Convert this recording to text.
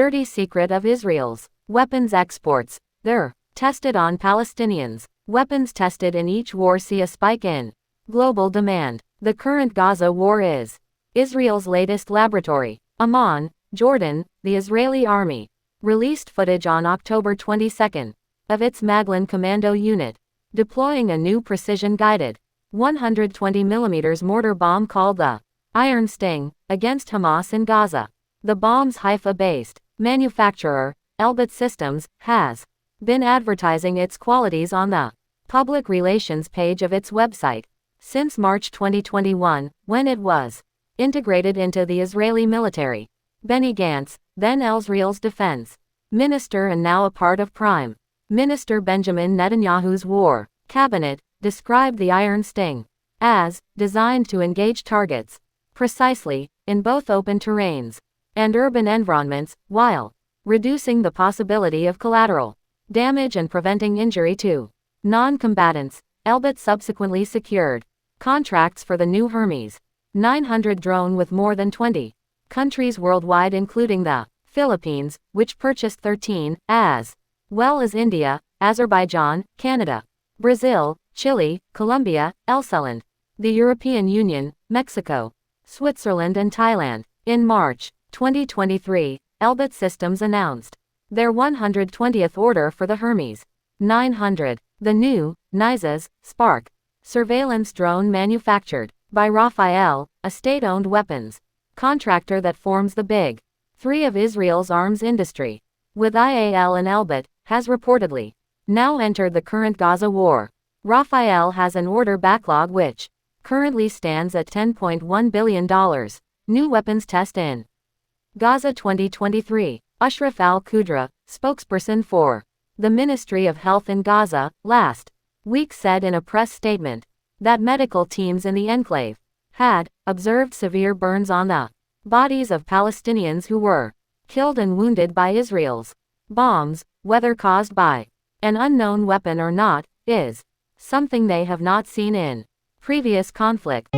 Dirty secret of Israel's weapons exports. They're tested on Palestinians. Weapons tested in each war see a spike in global demand. The current Gaza war is Israel's latest laboratory. Amman, Jordan, the Israeli army released footage on October 22 of its Maglan commando unit deploying a new precision-guided 120mm mortar bomb called the Iron Sting against Hamas in Gaza. The bomb's Haifa-based manufacturer, Elbit Systems, has been advertising its qualities on the public relations page of its website since March 2021, when it was integrated into the Israeli military. Benny Gantz, then Israel's defense minister and now a part of Prime Minister Benjamin Netanyahu's war cabinet, described the Iron Sting as designed to engage targets precisely in both open terrains and urban environments, while reducing the possibility of collateral damage and preventing injury to non-combatants. Elbit subsequently secured contracts for the new Hermes 900 drone with more than 20 countries worldwide, including the Philippines, which purchased 13, as well as India, Azerbaijan, Canada, Brazil, Chile, Colombia, El Salvador, the European Union, Mexico, Switzerland and Thailand. In March 2023, Elbit Systems announced their 120th order for the Hermes 900, the new NISA's Spark surveillance drone manufactured by Rafael, a state-owned weapons contractor that forms the big three of Israel's arms industry, with IAL and Elbit, has reportedly now entered the current Gaza war. Rafael has an order backlog which currently stands at $10.1 billion. New weapons test in Gaza 2023. Ashraf al-Qudra, spokesperson for the Ministry of Health in Gaza, last week said in a press statement that medical teams in the enclave had observed severe burns on the bodies of Palestinians who were killed and wounded by Israel's bombs. Whether caused by an unknown weapon or not, is something they have not seen in previous conflict.